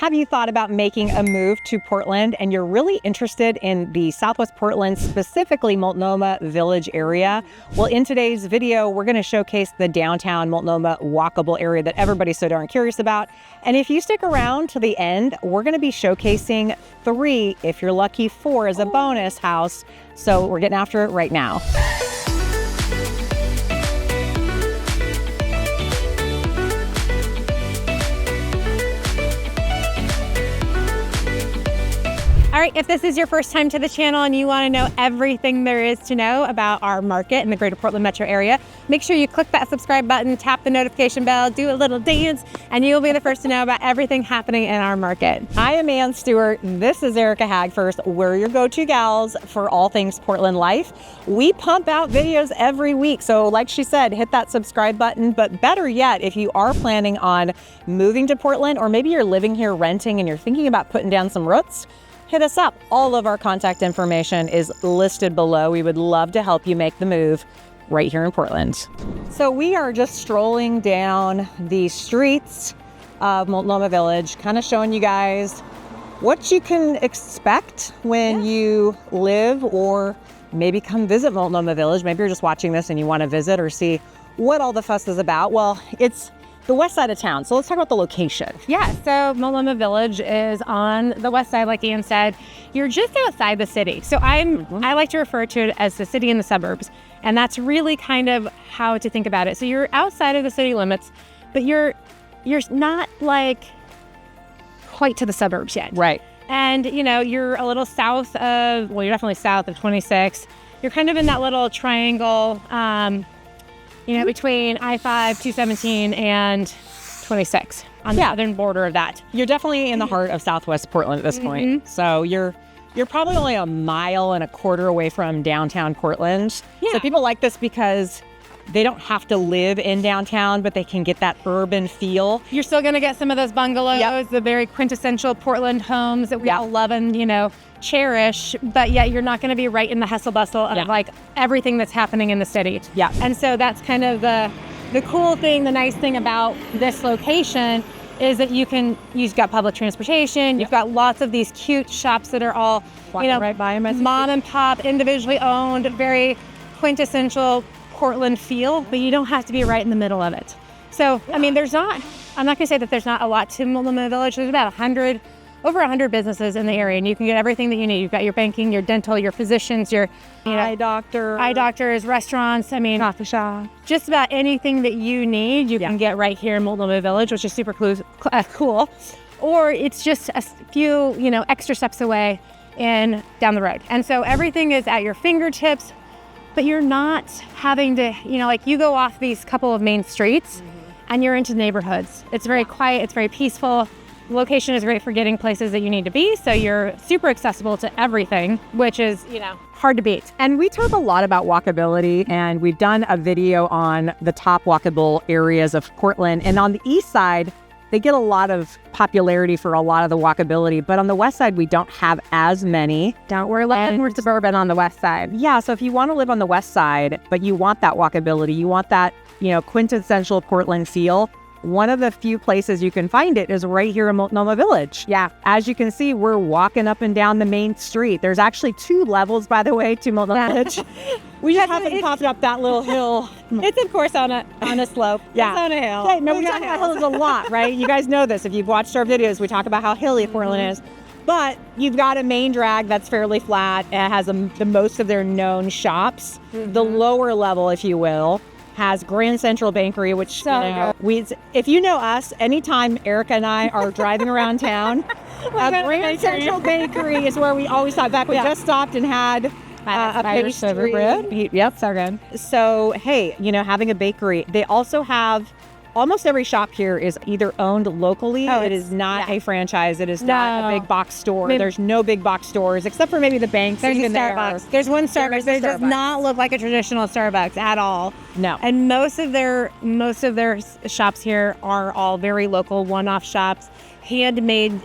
Have you thought about making a move to Portland and you're really interested in the Southwest Portland, specifically Multnomah Village area? Well, in today's video, we're going to showcase the downtown Multnomah walkable area that everybody's so darn curious about. And if you stick around to the end, we're going to be showcasing 3, if you're lucky 4 as a bonus house. So we're getting after it right now. All right, if this is your first time to the channel and you want to know everything there is to know about our market in the greater Portland metro area, make sure you click that subscribe button, tap the notification bell, do a little dance, and you'll be the first to know about everything happening in our market. I am Ann Stewart. This is Erica Hagfirst. We're your go-to gals for all things Portland life. We pump out videos every week. So like she said, hit that subscribe button. But better yet, if you are planning on moving to Portland, or maybe you're living here renting and you're thinking about putting down some roots, hit us up. All of our contact information is listed below. We would love to help you make the move right here in Portland. So we are just strolling down the streets of Multnomah Village, kind of showing you guys what you can expect when you live or maybe come visit Multnomah Village. Maybe you're just watching this and you want to visit or see what all the fuss is about. Well, it's the west side of town. So let's talk about the location. Yeah, so Multnomah Village is on the west side, like Ian said. You're just outside the city. So I like to refer to it as the city and the suburbs. And that's really kind of how to think about it. So you're outside of the city limits, but you're not like quite to the suburbs yet. Right. And you know, you're a little south of, well, you're definitely south of 26. You're kind of in that little triangle, between I-5, 217, and 26 on the southern border of that. You're definitely in the heart of Southwest Portland at this point. So you're probably only a mile and a quarter away from downtown Portland. Yeah. So people like this because they don't have to live in downtown, but they can get that urban feel. You're still going to get some of those bungalows, the very quintessential Portland homes that we all love and, cherish, but yet you're not going to be right in the hustle bustle of like everything that's happening in the city. Yeah. And so that's kind of the cool thing, the nice thing about this location is that you've got public transportation, you've got lots of these cute shops that are all, right by them, mom and pop, individually owned, very quintessential Portland feel, but you don't have to be right in the middle of it. So, I mean, I'm not going to say that there's not a lot to Multnomah Village. There's about over 100 businesses in the area, and you can get everything that you need. You've got your banking, your dental, your physicians, your eye doctors, restaurants, coffee shop. Just about anything that you need, you can get right here in Multnomah Village, which is super cool. Or it's just a few, extra steps away and down the road. And so everything is at your fingertips, but you're not having to, you go off these couple of main streets and you're into neighborhoods. It's very quiet, it's very peaceful. Location is great for getting places that you need to be, so you're super accessible to everything, which is, hard to beat. And we talk a lot about walkability, and we've done a video on the top walkable areas of Portland. And on the east side, they get a lot of popularity for a lot of the walkability, but on the west side, we don't have as many. We're suburban on the west side. Yeah, so if you want to live on the west side, but you want that walkability, you want that, quintessential Portland feel, one of the few places you can find it is right here in Multnomah Village. Yeah. As you can see, we're walking up and down the main street. There's actually 2 levels, by the way, to Multnomah Village. We just haven't popped up that little hill. It's, of course, on a slope. Yeah. It's on a hill. Okay, no, we talk about hills a lot, right? You guys know this. If you've watched our videos, we talk about how hilly Portland is. But you've got a main drag that's fairly flat. It has the most of their known shops. The lower level, if you will, has Grand Central Bakery, which if you know us, anytime Erica and I are driving around town, Grand Central Bakery is where we always stop. Back, we just stopped and had a pastry bread. Yep, so good. So hey, having a bakery, they also have. Almost every shop here is either owned locally. It is not a franchise. It is not a big box store. There's no big box stores except for maybe the banks. There's a Starbucks. There's one Starbucks. It does not look like a traditional Starbucks at all. No. And most of their shops here are all very local, one-off shops, handmade,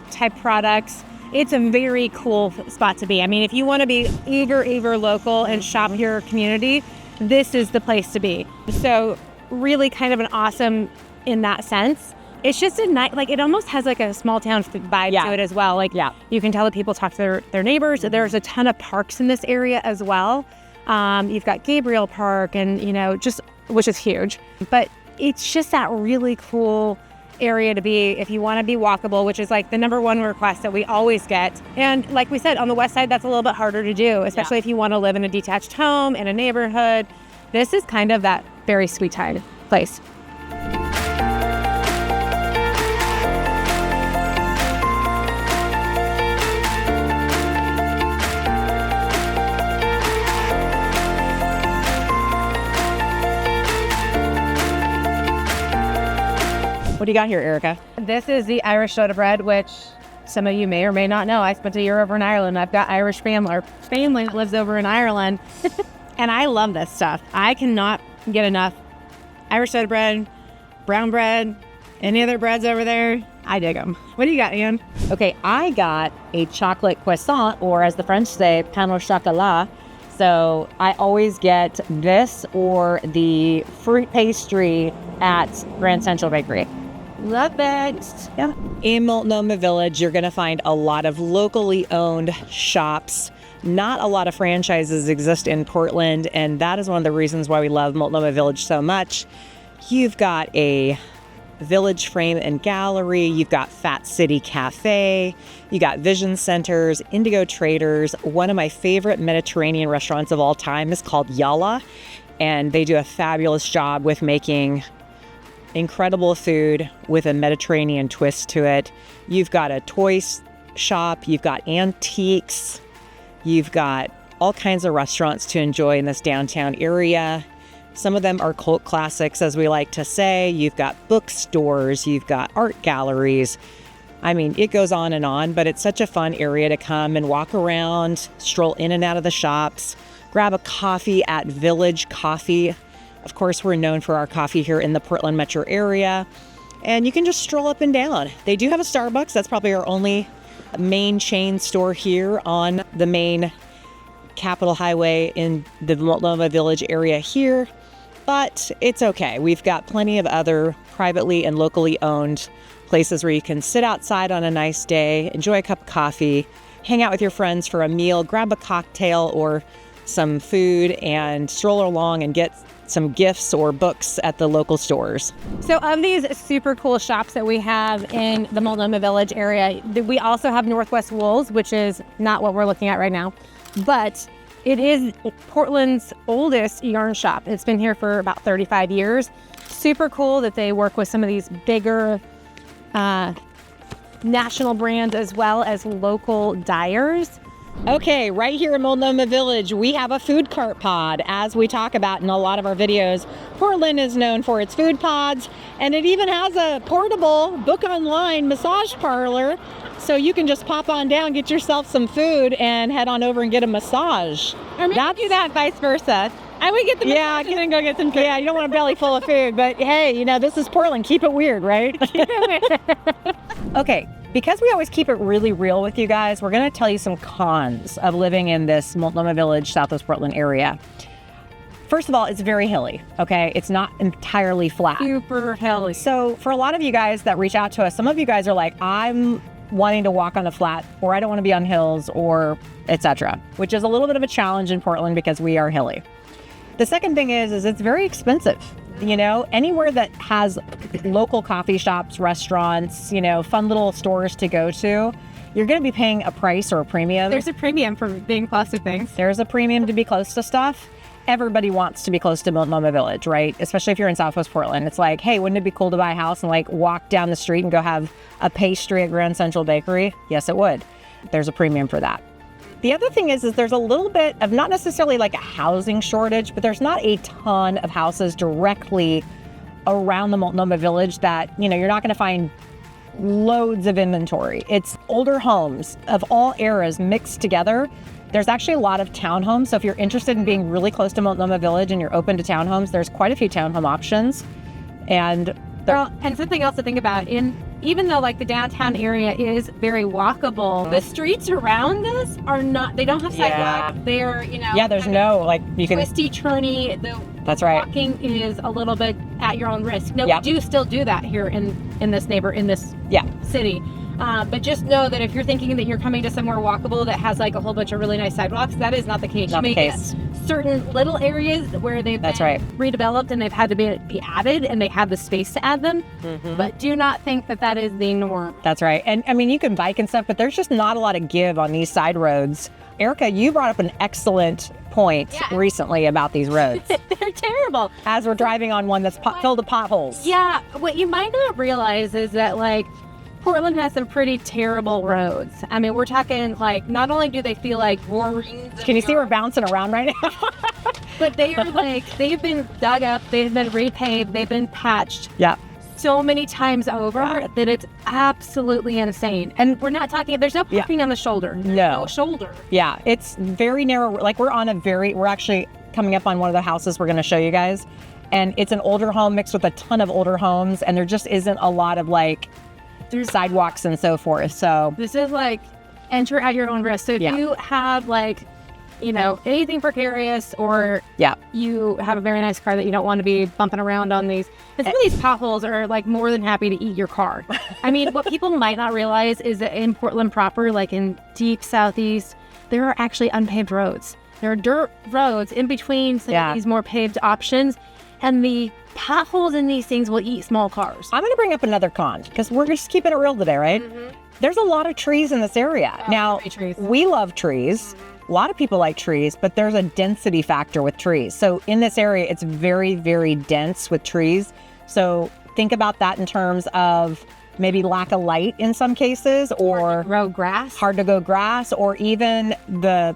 type products. It's a very cool spot to be. I mean, if you want to be uber local and shop your community, this is the place to be. So really kind of an awesome in that sense. it's just a nice, like, it almost has like a small town vibe to it as well. Like, you can tell that people talk to their neighbors. There's a ton of parks in this area as well. You've got Gabriel Park and, which is huge. But it's just that really cool area to be if you want to be walkable, which is like the number one request that we always get. And like we said, on the west side, that's a little bit harder to do, especially if you want to live in a detached home in a neighborhood. This is kind of that very sweet tide place. What do you got here, Erica? This is the Irish soda bread, which some of you may or may not know. I spent a year over in Ireland. I've got Irish family that lives over in Ireland. And I love this stuff. I cannot get enough Irish soda bread, brown bread, any other breads over there. I dig them. What do you got, Ann? Okay, I got a chocolate croissant, or as the French say, pain au chocolat. So I always get this or the fruit pastry at Grand Central Bakery. Love it. Yeah. In Multnomah Village, you're going to find a lot of locally owned shops. Not a lot of franchises exist in Portland, and that is one of the reasons why we love Multnomah Village so much. You've got a Village Frame and Gallery, you've got Fat City Cafe, you got Vision Centers, Indigo Traders. One of my favorite Mediterranean restaurants of all time is called Yalla, and they do a fabulous job with making incredible food with a Mediterranean twist to it. You've got a toy shop, you've got antiques, you've got all kinds of restaurants to enjoy in this downtown area. Some of them are cult classics, as we like to say. You've got bookstores, you've got art galleries. I mean, it goes on, but it's such a fun area to come and walk around, stroll in and out of the shops, grab a coffee at Village Coffee. Of course, we're known for our coffee here in the Portland metro area. And you can just stroll up and down. They do have a Starbucks. That's probably our only main chain store here on the main Capitol Highway in the Multnomah Village area here. But it's okay. We've got plenty of other privately and locally owned places where you can sit outside on a nice day, enjoy a cup of coffee, hang out with your friends for a meal, grab a cocktail or some food, and stroll along and get some gifts or books at the local stores. So of these super cool shops that we have in the Multnomah Village area, we also have Northwest Wools, which is not what we're looking at right now, but it is Portland's oldest yarn shop. It's been here for about 35 years. Super cool that they work with some of these bigger national brands as well as local dyers. Okay, right here in Multnomah Village, we have a food cart pod. As we talk about in a lot of our videos, Portland is known for its food pods, and it even has a portable book online massage parlor. So you can just pop on down, get yourself some food, and head on over and get a massage. Or maybe do that vice versa. I would get the massage and then go get some food. Yeah, you don't want a belly full of food, but hey, this is Portland. Keep it weird, right? Okay. Because we always keep it really real with you guys, we're going to tell you some cons of living in this Multnomah Village, Southwest Portland area. First of all, it's very hilly, okay? It's not entirely flat. Super hilly. So for a lot of you guys that reach out to us, some of you guys are like, I'm wanting to walk on the flat, or I don't want to be on hills, or etc., which is a little bit of a challenge in Portland because we are hilly. The second thing is it's very expensive. Anywhere that has local coffee shops, restaurants, fun little stores to go to, you're going to be paying a price or a premium. There's a premium for being close to things. There's a premium to be close to stuff. Everybody wants to be close to Multnomah Village, right? Especially if you're in Southwest Portland. It's like, hey, wouldn't it be cool to buy a house and walk down the street and go have a pastry at Grand Central Bakery? Yes, it would. There's a premium for that. The other thing is there's a little bit of not necessarily like a housing shortage, but there's not a ton of houses directly around the Multnomah Village that, you're not going to find loads of inventory. It's older homes of all eras mixed together. There's actually a lot of townhomes. So if you're interested in being really close to Multnomah Village and you're open to townhomes, there's quite a few townhome options. And something else to think about, even though the downtown area is very walkable, the streets around us are not, they don't have sidewalks. They're, there's no, you can twisty, turny, That's right. Walking is a little bit at your own risk. Now, Yep. we do still do that here in this Yeah. city. But just know that if you're thinking that you're coming to somewhere walkable that has like a whole bunch of really nice sidewalks, that is not the case. Not You the may case. get certain little areas where they've That's been right. redeveloped and they've had to be added and they have the space to add them. But do not think that that is the norm. That's right. And I mean, you can bike and stuff, but there's just not a lot of give on these side roads. Erica, you brought up an excellent point recently about these roads. They're terrible. As we're driving on one that's filled with potholes. Yeah, what you might not realize is that like Portland has some pretty terrible roads. I mean, we're talking like not only do they feel like war rings. Can you see we're bouncing around right now? But they are like, they've been dug up, they've been repaved, they've been patched Yeah. so many times over that it's absolutely insane. And we're not talking, there's no parking on the shoulder. There's no shoulder. Yeah, it's very narrow. Like we're actually coming up on one of the houses we're going to show you guys. And it's an older home mixed with a ton of older homes. And there just isn't a lot of like sidewalks and so forth. So this is like enter at your own risk. So if you have like, you know, anything precarious or you have a very nice car that you don't want to be bumping around on these, and some of these potholes are like more than happy to eat your car. I mean, what people might not realize is that in Portland proper, like in deep southeast, there are actually unpaved roads. There are dirt roads in between some of these more paved options, and the potholes in these things will eat small cars. I'm going to bring up another con because we're just keeping it real today, right? There's a lot of trees in this area. Now, we love trees. A lot of people like trees, but there's a density factor with trees. So in this area, it's very, very dense with trees. So think about that in terms of maybe lack of light in some cases, or hard to grow grass, or even the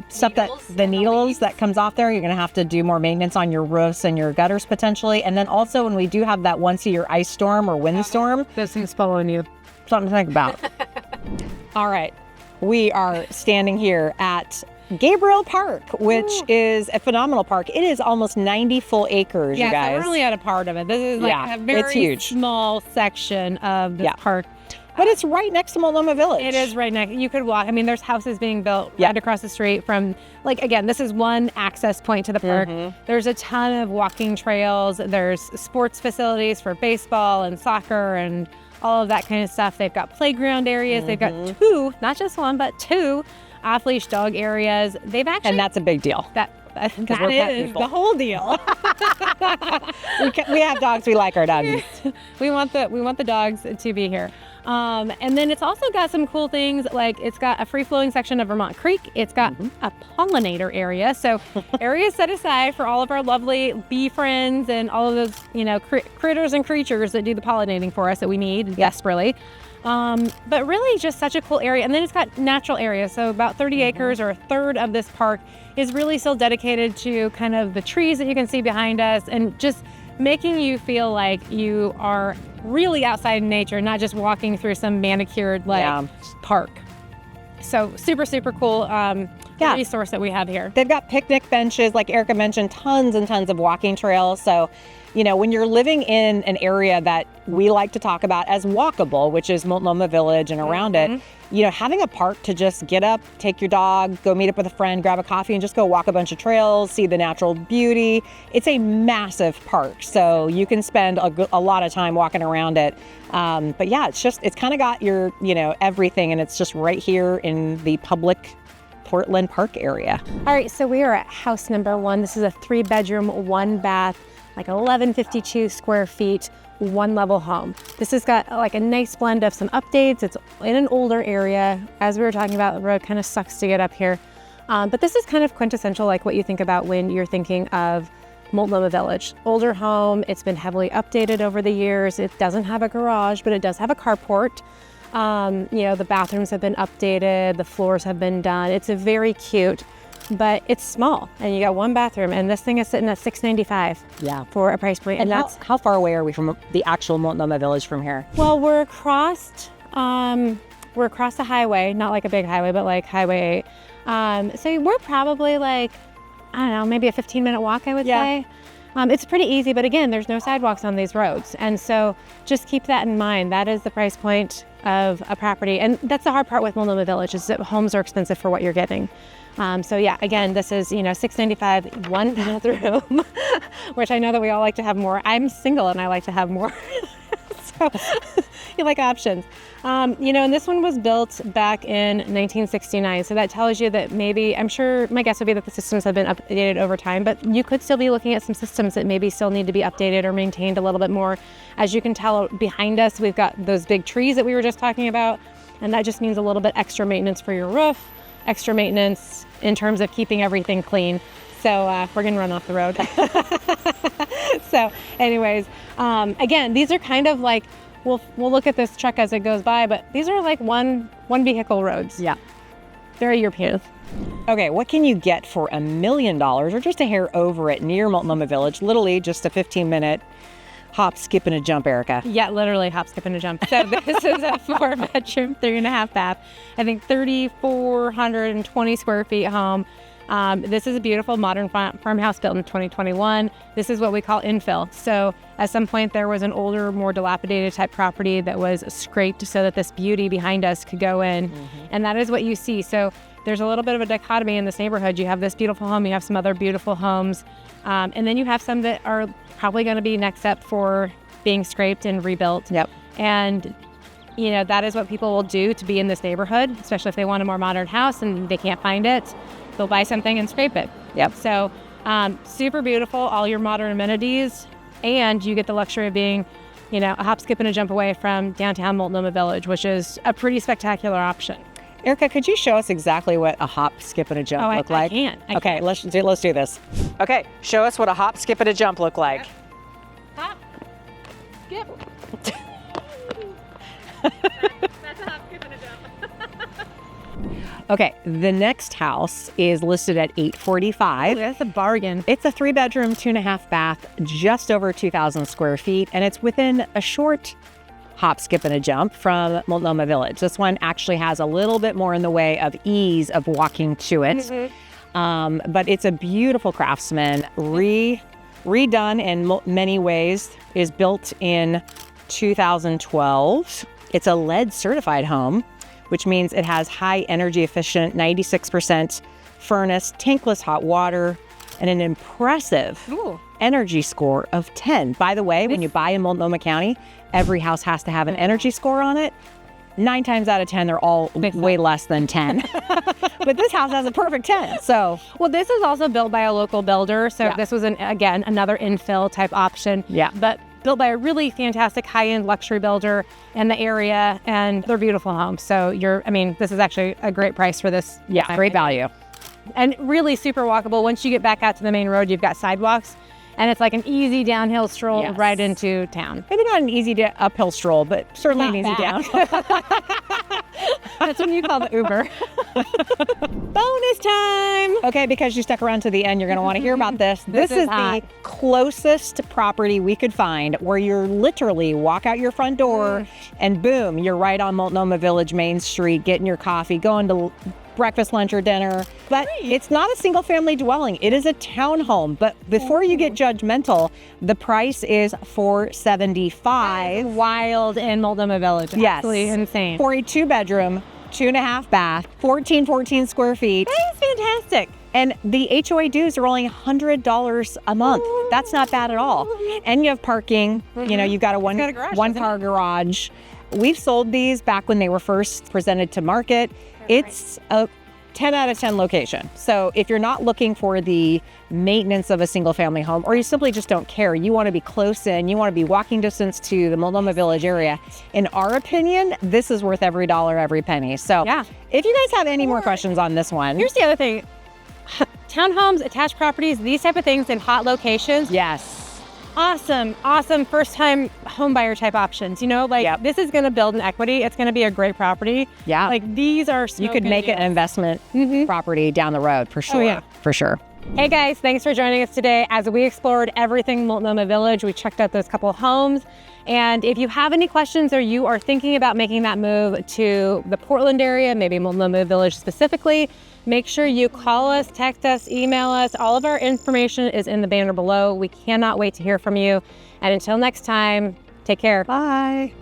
stuff the needles that comes off there. You're going to have to do more maintenance on your roofs and your gutters potentially. And then also when we do have that once a year ice storm or windstorm, those things following you. Something to think about. All right. We are standing here at Gabriel Park, which is a phenomenal park. It is almost 90 full acres, you guys. So we're only at a part of it. This is like a very small section of this park. But it's right next to Multnomah Village. It is right next. You could walk. I mean, there's houses being built right across the street from, like, again, this is one access point to the park. There's a ton of walking trails. There's sports facilities for baseball and soccer and all of that kind of stuff. They've got playground areas. They've got two, not just one, but two off-leash dog areas. They've actually... And that's a big deal. That is the whole deal. We have dogs. We like our dogs. we want the dogs to be here. And then it's also got some cool things, like it's got a free-flowing section of Vermont Creek. It's got a pollinator area, so areas set aside for all of our lovely bee friends and all of those, you know, critters and creatures that do the pollinating for us that we need desperately. But really just such a cool area. And then it's got natural areas, so about 30 acres, or a third of this park is really still dedicated to kind of the trees that you can see behind us, and just making you feel like you are really outside in nature, not just walking through some manicured park. So super, super cool resource that we have here. They've got picnic benches, like Erica mentioned, tons and tons of walking trails. So, you know, when you're living in an area that we like to talk about as walkable, which is Multnomah Village and around it, you know, having a park to just get up, take your dog, go meet up with a friend, grab a coffee, and just go walk a bunch of trails, see the natural beauty. It's a massive park, so you can spend a lot of time walking around it. But yeah, it's kind of got your, you know, everything, and it's just right here in the public Portland Park area. All right, so we are at house number 1. This is a 3-bedroom, 1-bath, like 1152 square feet, 1-level home. This has got like a nice blend of some updates. It's in an older area. As we were talking about, the road kind of sucks to get up here. But this is kind of quintessential, like what you think about when you're thinking of Multnomah Village. Older home, it's been heavily updated over the years. It doesn't have a garage, but it does have a carport. You know, the bathrooms have been updated, the floors have been done. It's a very cute, but it's small, and you got 1 bathroom, and this thing is sitting at $695 for a price point. And that's how far away are we from the actual Multnomah Village from here? Well, we're across the highway, not like a big highway, but like Highway 8. So we're probably like, I don't know, maybe a 15-minute walk, I would say. It's pretty easy, but again, there's no sidewalks on these roads. And so just keep that in mind. That is the price point. of a property. And that's the hard part with Multnomah Village, is that homes are expensive for what you're getting. So yeah, again, this is, $695, 1 bathroom, which I know that we all like to have more. I'm single and I like to have more. So you like options. And this one was built back in 1969. So that tells you that maybe, I'm sure, my guess would be that the systems have been updated over time, but you could still be looking at some systems that maybe still need to be updated or maintained a little bit more. As you can tell behind us, we've got those big trees that we were just talking about. And that just means a little bit extra maintenance for your roof, extra maintenance in terms of keeping everything clean. So we're gonna run off the road. So anyways, again, these are kind of like, we'll look at this truck as it goes by, but these are like one vehicle roads. Yeah. Very European. Okay, what can you get for $1 million or just a hair over it near Multnomah Village? Literally just a 15-minute hop, skip, and a jump, Erica. Yeah, literally hop, skip, and a jump. So this is a 4-bedroom, 3.5 bath. I think 3,420 square feet home. This is a beautiful modern farmhouse built in 2021. This is what we call infill. So at some point there was an older, more dilapidated type property that was scraped so that this beauty behind us could go in. And that is what you see. So there's a little bit of a dichotomy in this neighborhood. You have this beautiful home, you have some other beautiful homes, and then you have some that are probably going to be next up for being scraped and rebuilt. Yep. And that is what people will do to be in this neighborhood, especially if they want a more modern house and they can't find it. They'll buy something and scrape it. Yep. So super beautiful, all your modern amenities, and you get the luxury of being, a hop, skip, and a jump away from downtown Multnomah Village, which is a pretty spectacular option. Erica, could you show us exactly what a hop, skip, and a jump look like? I can. Okay, let's do this. Okay, show us what a hop, skip, and a jump look like. Hop, skip. That's a hop, skip, and a jump. Okay, the next house is listed at $845. That's a bargain. It's a 3-bedroom, 2.5 bath, just over 2,000 square feet, and it's within a short hop, skip, and a jump from Multnomah Village. This one actually has a little bit more in the way of ease of walking to it. But it's a beautiful craftsman, redone in many ways, is built in 2012. It's a lead certified home, which means it has high energy efficient, 96% furnace, tankless hot water, and an impressive energy score of 10. By the way, when you buy in Multnomah County, every house has to have an energy score on it. 9 times out of 10, they're all way less than 10. But this house has a perfect 10. So, well, this is also built by a local builder. So this was, again, another infill type option. Yeah. But built by a really fantastic high-end luxury builder in the area, and they're beautiful homes. So this is actually a great price for this. Yeah, great value. And really super walkable. Once you get back out to the main road, you've got sidewalks, and it's like an easy downhill stroll right into town. Maybe not an easy uphill stroll, but certainly an easy down. That's what you call the Uber. Bonus time! Okay, because you stuck around to the end, you're going to want to hear about this. This is the closest property we could find where you're literally walk out your front door and boom, you're right on Multnomah Village Main Street, getting your coffee, going to breakfast, lunch, or dinner. But it's not a single family dwelling. It is a townhome. But before you get judgmental, the price is $475. Wild in Multnomah Village. Yes. Absolutely insane. For a 2-bedroom, 2.5 bath, 14 square feet. That is fantastic. And the HOA dues are only $100 a month. That's not bad at all. And you have parking. You've got a one-car garage. We've sold these back when they were first presented to market. It's a 10 out of 10 location. So if you're not looking for the maintenance of a single family home, or you simply just don't care, you want to be close in, you want to be walking distance to the Multnomah Village area, in our opinion, this is worth every dollar, every penny. So if you guys have any more questions on this one. Here's the other thing. Townhomes, attached properties, these type of things in hot locations. Yes. Awesome first time home buyer type options. This is going to build an equity. It's going to be a great property. Yeah. Like these are so you could make it an investment property down the road for sure. Oh, yeah. For sure. Hey guys, thanks for joining us today as we explored everything Multnomah Village. We checked out those couple of homes. And if you have any questions or you are thinking about making that move to the Portland area, maybe Multnomah Village specifically, make sure you call us, text us, email us. All of our information is in the banner below. We cannot wait to hear from you. And until next time, take care. Bye.